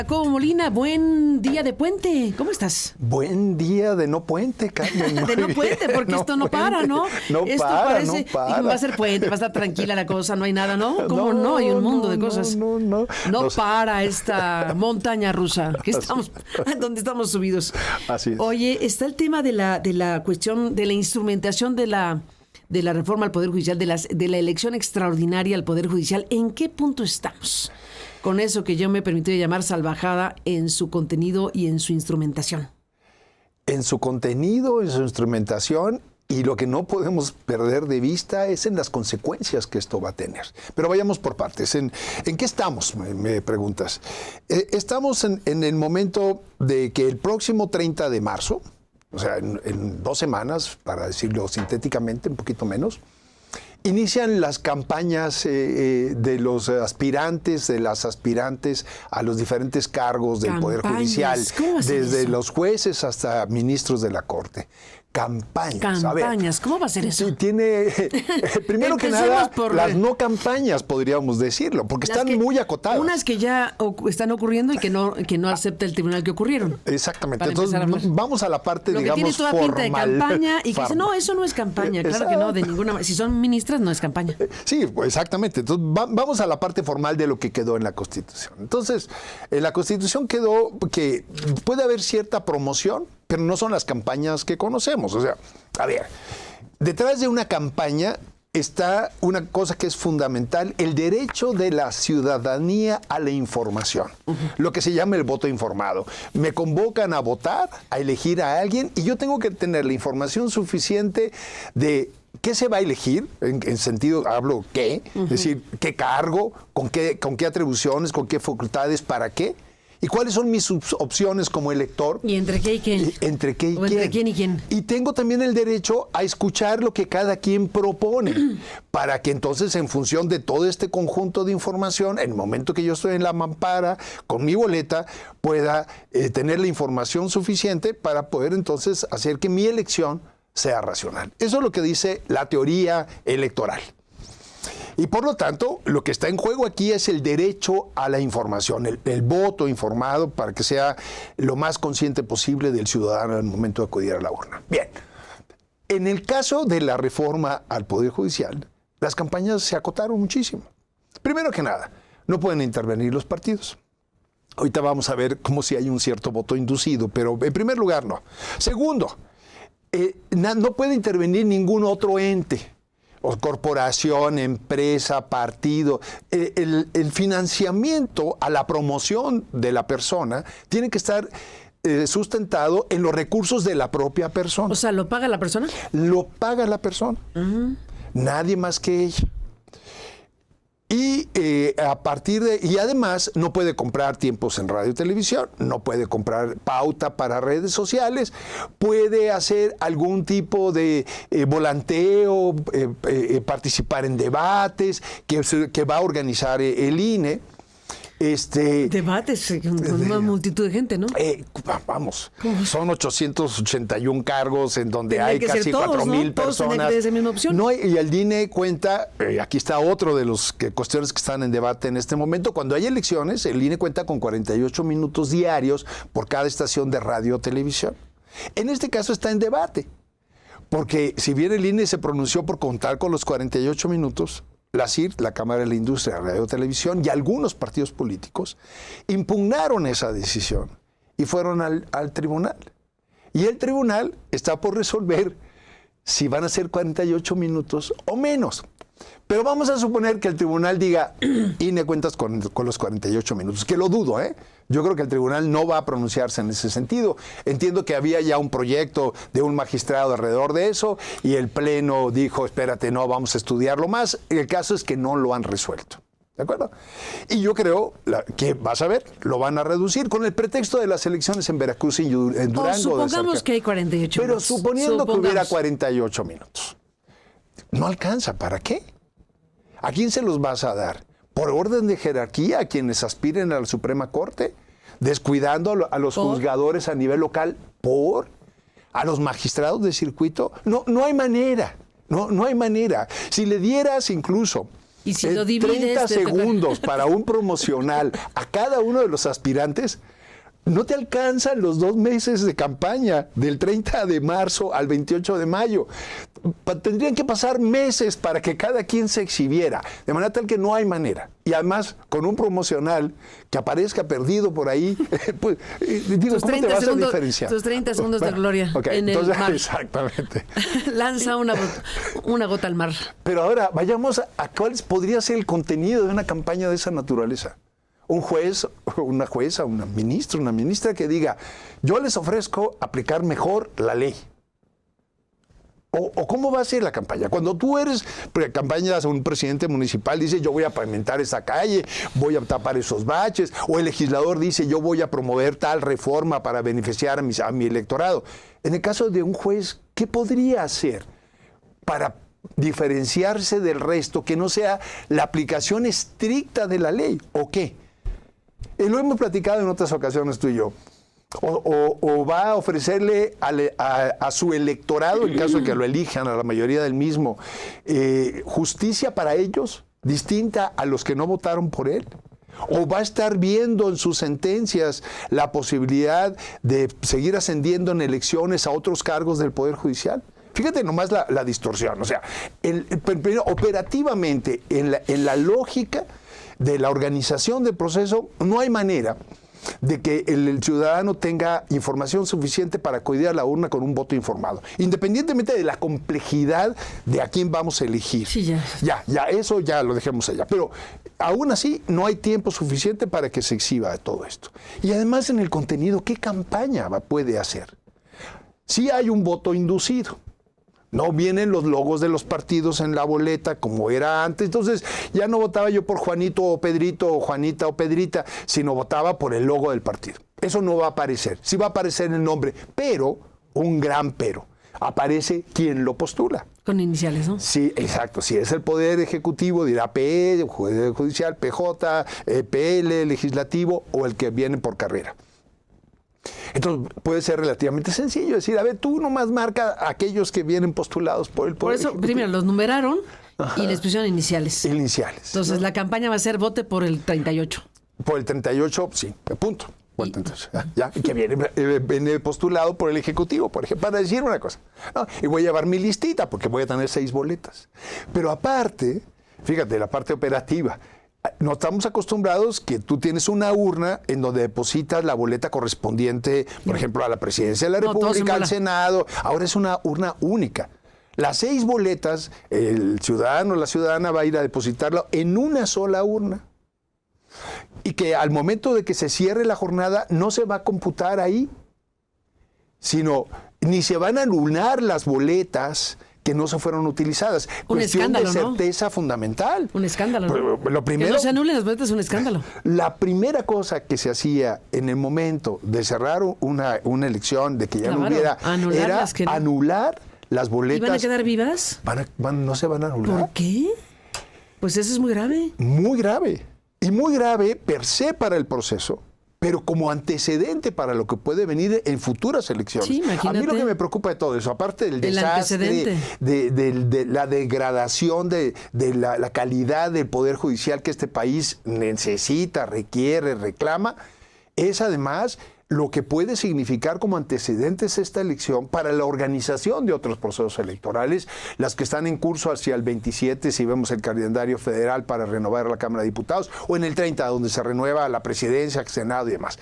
Jacobo Molina, buen día de puente. ¿Cómo estás? Buen día de no puente, Carmen. De no puente, porque esto no para, ¿no? No Esto para, parece, no para. y va a ser puente, va a estar tranquila la cosa, no hay nada, ¿no? ¿Cómo no? Hay un mundo de cosas. No Para esta montaña rusa que estamos, donde estamos subidos. Así es. Oye, está el tema de la cuestión de la instrumentación de la reforma al Poder Judicial, de la elección extraordinaria al Poder Judicial. ¿En qué punto estamos con eso que yo me he permitido llamar salvajada en su contenido y en su instrumentación? En su contenido, en su instrumentación, y lo que no podemos perder de vista es en las consecuencias que esto va a tener. Pero vayamos por partes. ¿En qué estamos? Me preguntas. Estamos en el momento de que el próximo 30 de marzo, o sea, en 2 semanas, para decirlo sintéticamente, un poquito menos, inician las campañas de los aspirantes, de las aspirantes a los diferentes cargos del Poder Judicial, desde los jueces hasta ministros de la Corte. Campañas. Campañas, ¿cómo va a ser eso? Tiene, primero que nada, las no campañas, podríamos decirlo, porque están muy acotadas. Unas que ya están ocurriendo y que no acepta el tribunal que ocurrieron. Exactamente. Entonces, vamos a la parte, digamos, digamos, formal. Lo que tiene toda pinta de campaña y que dice, no, eso no es campaña. Claro que no, de ninguna manera. Si son ministras, no es campaña. Sí, exactamente. Entonces, vamos a la parte formal de lo que quedó en la Constitución. Entonces, en la Constitución quedó que puede haber cierta promoción, pero no son las campañas que conocemos. O sea, a ver, detrás de una campaña está una cosa que es fundamental, el derecho de la ciudadanía a la información, lo que se llama el voto informado. Me convocan a votar, a elegir a alguien, y yo tengo que tener la información suficiente de qué se va a elegir, en sentido, hablo qué, es decir, qué cargo, con qué atribuciones, con qué facultades, para qué. ¿Y cuáles son mis opciones como elector? ¿Y entre qué y quién? ¿Entre qué y quién? ¿Entre quién y quién? Y tengo también el derecho a escuchar lo que cada quien propone, para que entonces, en función de todo este conjunto de información, en el momento que yo estoy en la mampara, con mi boleta, pueda tener la información suficiente para poder entonces hacer que mi elección sea racional. Eso es lo que dice la teoría electoral. Y por lo tanto, lo que está en juego aquí es el derecho a la información, el voto informado, para que sea lo más consciente posible del ciudadano en el momento de acudir a la urna. Bien, en el caso de la reforma al Poder Judicial, las campañas se acotaron muchísimo. Primero que nada, no pueden intervenir los partidos. Ahorita vamos a ver cómo si hay un cierto voto inducido, pero en primer lugar no. Segundo, no puede intervenir ningún otro ente, o corporación, empresa, partido. El financiamiento a la promoción de la persona tiene que estar sustentado en los recursos de la propia persona. O sea, ¿lo paga la persona? Lo paga la persona. Nadie más que ella. Y y además no puede comprar tiempos en radio y televisión, no puede comprar pauta para redes sociales, puede hacer algún tipo de volanteo, participar en debates que va a organizar el INE. Debates con una multitud de gente, ¿no? Vamos, son 881 cargos en donde hay casi 4,000 personas. ¿Todos esa misma opción? No, y el INE cuenta, aquí está otro de las cuestiones que están en debate en este momento, cuando hay elecciones, el INE cuenta con 48 minutos diarios por cada estación de radio o televisión. En este caso está en debate, porque si bien el INE se pronunció por contar con los 48 minutos, la CIR, la Cámara de la Industria de Radio y Televisión, y algunos partidos políticos impugnaron esa decisión y fueron al tribunal. Y el tribunal está por resolver si van a ser 48 minutos o menos. Pero vamos a suponer que el tribunal diga, INE cuentas con los 48 minutos, que lo dudo, ¿eh? Yo creo que el tribunal no va a pronunciarse en ese sentido. Entiendo que había ya un proyecto de un magistrado alrededor de eso y el Pleno dijo, espérate, no, vamos a estudiarlo más. El caso es que no lo han resuelto. ¿De acuerdo? Y yo creo que, vas a ver, lo van a reducir con el pretexto de las elecciones en Veracruz y en Durango. Supongamos que hay 48 Pero minutos. suponiendo que hubiera 48 minutos. No alcanza. ¿Para qué? ¿A quién se los vas a dar? ¿Por orden de jerarquía a quienes aspiren a la Suprema Corte? ¿Descuidando a los juzgadores a nivel local? ¿A los magistrados de circuito? No hay manera. No hay manera. Si le dieras incluso Y si lo divides, 30 segundos para un promocional a cada uno de los aspirantes, no te alcanzan los 2 meses de campaña, del 30 de marzo al 28 de mayo. Tendrían que pasar meses para que cada quien se exhibiera, de manera tal que no hay manera. Y además, con un promocional que aparezca perdido por ahí, pues, digo, ¿cómo te vas a diferenciar? Tus 30 segundos de gloria en el mar. Exactamente. Lanza una gota al mar. Pero ahora, vayamos a cuál podría ser el contenido de una campaña de esa naturaleza. Un juez, una jueza, una ministra que diga, yo les ofrezco aplicar mejor la ley. ¿O cómo va a ser la campaña? Cuando tú eres campañas a un presidente municipal, dice, yo voy a pavimentar esa calle, voy a tapar esos baches, o el legislador dice, yo voy a promover tal reforma para beneficiar a mi electorado. En el caso de un juez, ¿qué podría hacer para diferenciarse del resto, que no sea la aplicación estricta de la ley? ¿O qué? Lo hemos platicado en otras ocasiones tú y yo. O va a ofrecerle a su electorado, en caso de que lo elijan, a la mayoría del mismo, justicia para ellos, distinta a los que no votaron por él. O va a estar viendo en sus sentencias la posibilidad de seguir ascendiendo en elecciones a otros cargos del Poder Judicial. Fíjate nomás la distorsión. O sea, operativamente, en la lógica de la organización del proceso, no hay manera de que el ciudadano tenga información suficiente para acudir a la urna con un voto informado, independientemente de la complejidad de a quién vamos a elegir. Sí, ya, eso ya lo dejemos allá. Pero aún así no hay tiempo suficiente para que se exhiba todo esto. Y además en el contenido, ¿qué campaña puede hacer? Sí hay un voto inducido. No vienen los logos de los partidos en la boleta como era antes. Entonces ya no votaba yo por Juanito o Pedrito o Juanita o Pedrita, sino votaba por el logo del partido. Eso no va a aparecer. Sí va a aparecer el nombre, pero, un gran pero, aparece quien lo postula. Con iniciales, ¿no? Sí, exacto. Si es el Poder Ejecutivo, dirá PE, Poder Judicial, PJ, PL, Legislativo o el que viene por carrera. Entonces puede ser relativamente sencillo decir, a ver, tú nomás marca a aquellos que vienen postulados por el Poder Ejecutivo. Por eso, primero, los numeraron y les pusieron iniciales. Iniciales. Entonces, ¿no? La campaña va a ser vote por el 38. Por el 38, sí, punto. Por el 38, ya, que viene postulado por el Ejecutivo, por ejemplo, para decir una cosa. No, y voy a llevar mi listita porque voy a tener 6 boletas. Pero aparte, fíjate, la parte operativa, no estamos acostumbrados que tú tienes una urna en donde depositas la boleta correspondiente, por ejemplo, a la Presidencia de la República, al Senado. Ahora es una urna única. Las 6 boletas, el ciudadano o la ciudadana va a ir a depositarla en una sola urna. Y que al momento de que se cierre la jornada no se va a computar ahí, sino ni se van a anular las boletas que no se fueron utilizadas. Un Cuestión escándalo, de certeza, ¿no? Fundamental. Un escándalo, ¿no? Lo primero, que no se anulen las boletas es un escándalo. La primera cosa que se hacía en el momento de cerrar una elección, de que ya no hubiera, era anular las boletas. ¿Y van a quedar vivas? No se van a anular. ¿Por qué? Pues eso es muy grave. Muy grave. Y muy grave per se para el proceso, pero como antecedente para lo que puede venir en futuras elecciones. Sí, imagínate. A mí lo que me preocupa de todo eso, aparte del desastre, de la degradación de la calidad del Poder Judicial que este país necesita, requiere, reclama, es además lo que puede significar como antecedentes esta elección para la organización de otros procesos electorales, las que están en curso hacia el 27, si vemos el calendario federal para renovar la Cámara de Diputados, o en el 30, donde se renueva la presidencia, el Senado y demás.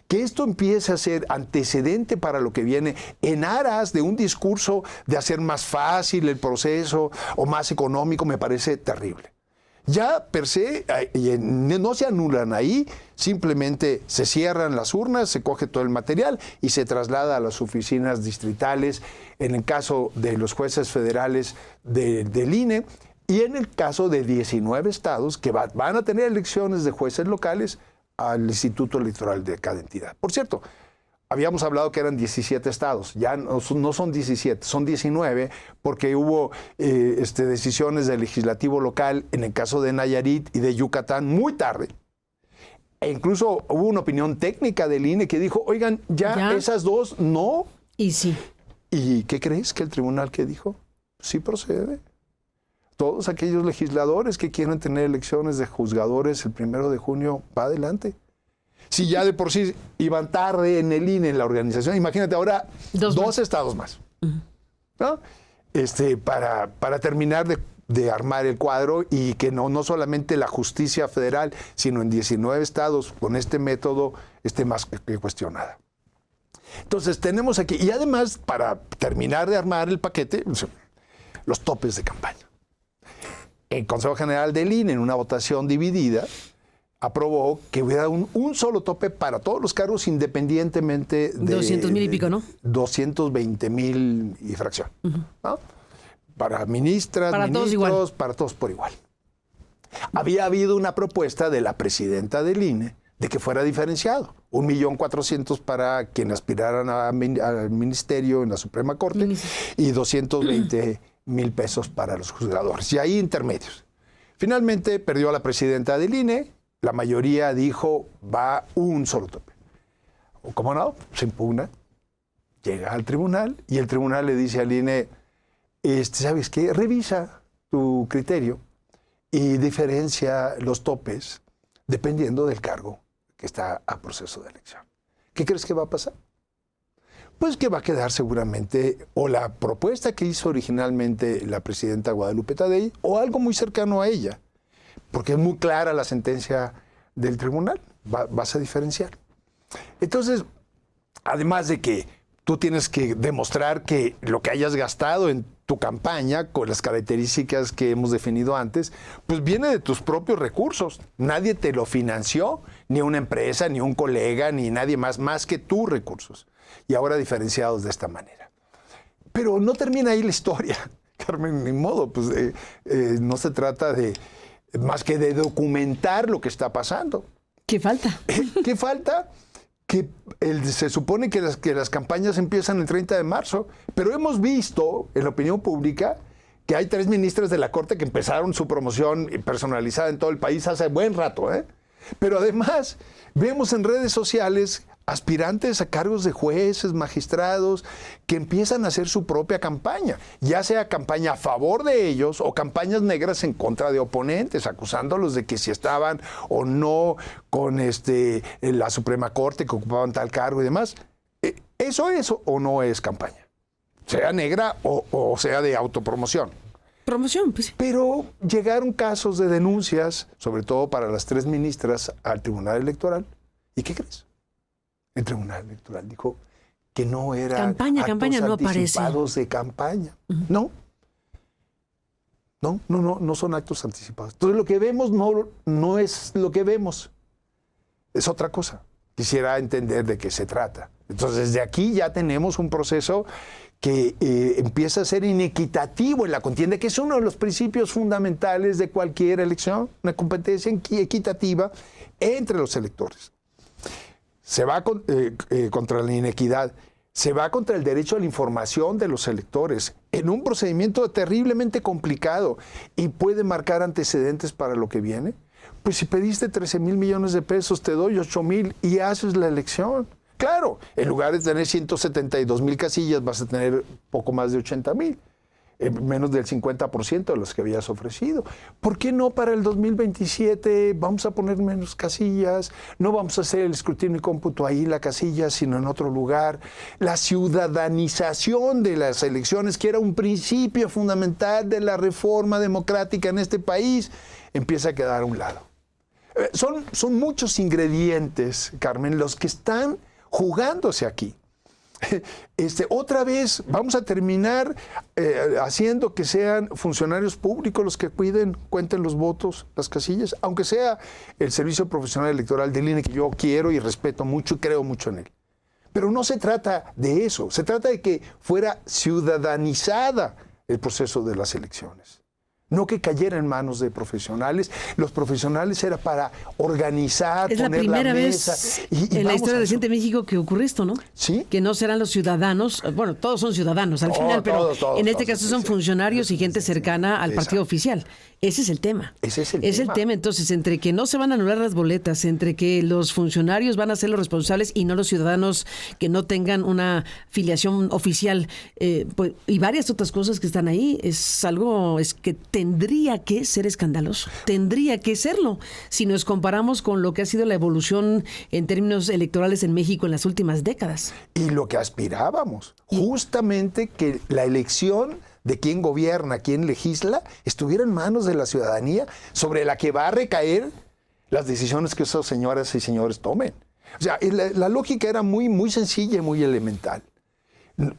Que esto empiece a ser antecedente para lo que viene en aras de un discurso de hacer más fácil el proceso o más económico, me parece terrible. Ya per se no se anulan ahí, simplemente se cierran las urnas, se coge todo el material y se traslada a las oficinas distritales, en el caso de los jueces federales del INE y en el caso de 19 estados que van a tener elecciones de jueces locales al Instituto Electoral de cada entidad. Por cierto, habíamos hablado que eran 17 estados, ya no son 17, son 19, porque hubo decisiones del legislativo local en el caso de Nayarit y de Yucatán muy tarde. E incluso hubo una opinión técnica del INE que dijo, oigan, ya esas dos no. Y sí. ¿Y qué crees que el tribunal que dijo? Sí procede. todos aquellos legisladores que quieran tener elecciones de juzgadores el 1 de junio, va adelante. Si ya de por sí iban tarde en el INE, en la organización, imagínate ahora dos estados más, ¿no? Para terminar de armar el cuadro y que no solamente la justicia federal, sino en 19 estados con este método esté más que cuestionada. Entonces tenemos aquí, y además para terminar de armar el paquete, los topes de campaña. El Consejo General del INE, en una votación dividida, aprobó que hubiera un solo tope para todos los cargos independientemente de... 200,000 y pico, ¿no? 220,000 y fracción. ¿No? Para ministras, para ministros, todos igual. Para todos por igual. Había habido una propuesta de la presidenta del INE de que fuera diferenciado. 1,400,000 para quien aspiraran al ministerio en la Suprema Corte y 220,000 pesos para los juzgadores. Y ahí intermedios. Finalmente perdió a la presidenta del INE. La mayoría dijo, va un solo tope. O como no, se impugna, llega al tribunal y el tribunal le dice al INE, ¿sabes qué? Revisa tu criterio y diferencia los topes dependiendo del cargo que está a proceso de elección. ¿Qué crees que va a pasar? Pues que va a quedar seguramente o la propuesta que hizo originalmente la presidenta Guadalupe Tadei o algo muy cercano a ella, porque es muy clara la sentencia del tribunal, vas a diferenciar. Entonces, además de que tú tienes que demostrar que lo que hayas gastado en tu campaña, con las características que hemos definido antes, pues viene de tus propios recursos. Nadie te lo financió, ni una empresa, ni un colega, ni nadie más que tus recursos. Y ahora diferenciados de esta manera. Pero no termina ahí la historia, Carmen, ni modo, pues no se trata de más que de documentar lo que está pasando. ¿Qué falta? ¿Qué falta? Que se supone que las campañas empiezan el 30 de marzo, pero hemos visto en la opinión pública que hay 3 ministras de la Corte que empezaron su promoción personalizada en todo el país hace buen rato, ¿eh? Pero además vemos en redes sociales aspirantes a cargos de jueces, magistrados, que empiezan a hacer su propia campaña, ya sea campaña a favor de ellos o campañas negras en contra de oponentes, acusándolos de que si estaban o no con la Suprema Corte, que ocupaban tal cargo y demás. ¿Eso o no es campaña? Sea negra o sea de autopromoción. Promoción, pues. Pero llegaron casos de denuncias, sobre todo para las 3 ministras, al Tribunal Electoral. ¿Y qué crees? El Tribunal Electoral dijo que no era campaña no aparece. Anticipados de campaña. No son actos anticipados. Entonces lo que vemos no es lo que vemos, es otra cosa. Quisiera entender de qué se trata. Entonces desde aquí ya tenemos un proceso que empieza a ser inequitativo en la contienda, que es uno de los principios fundamentales de cualquier elección, una competencia equitativa entre los electores. Se va contra la inequidad, se va contra el derecho a la información de los electores en un procedimiento terriblemente complicado y puede marcar antecedentes para lo que viene. Pues si pediste 13,000 millones de pesos, te doy 8,000 y haces la elección. Claro, en lugar de tener 172,000 casillas, vas a tener poco más de 80,000. Menos del 50% de los que habías ofrecido. ¿Por qué no para el 2027 vamos a poner menos casillas? No vamos a hacer el escrutinio y cómputo ahí la casilla, sino en otro lugar. La ciudadanización de las elecciones, que era un principio fundamental de la reforma democrática en este país, empieza a quedar a un lado. Son muchos ingredientes, Carmen, los que están jugándose aquí. Otra vez vamos a terminar haciendo que sean funcionarios públicos los que cuenten los votos, las casillas, aunque sea el Servicio Profesional Electoral del INE, que yo quiero y respeto mucho y creo mucho en él. Pero no se trata de eso, se trata de que fuera ciudadanizada el proceso de las elecciones. No que cayera en manos de profesionales. Los profesionales era para organizar, poner la mesa. Es la primera vez en la historia reciente de México que ocurre esto, ¿no? Sí. Que no serán los ciudadanos, bueno, todos son ciudadanos al final, pero en este caso son funcionarios y gente cercana al partido oficial. Ese es el tema. Ese es el Es tema. el tema. Entonces, entre que no se van a anular las boletas, entre que los funcionarios van a ser los responsables y no los ciudadanos que no tengan una filiación oficial, pues, y varias otras cosas que están ahí, es algo que tendría que ser escandaloso. Tendría que serlo. Si nos comparamos con lo que ha sido la evolución en términos electorales en México en las últimas décadas. Y lo que aspirábamos, justamente que la elección de quién gobierna, quién legisla, estuviera en manos de la ciudadanía, sobre la que va a recaer las decisiones que esas señoras y señores tomen. O sea, la lógica era muy, muy sencilla y muy elemental.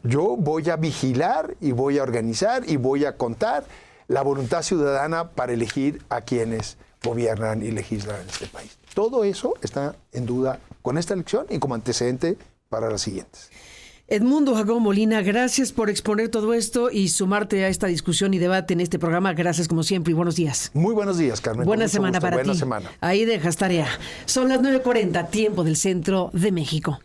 Yo voy a vigilar y voy a organizar y voy a contar la voluntad ciudadana para elegir a quienes gobiernan y legislan en este país. Todo eso está en duda con esta elección y como antecedente para las siguientes. Edmundo Jacobo Molina, gracias por exponer todo esto y sumarte a esta discusión y debate en este programa. Gracias como siempre y buenos días. Muy buenos días, Carmen. Buena semana para ti. Buena semana. Ahí dejas tarea. Son las 9:40, tiempo del centro de México.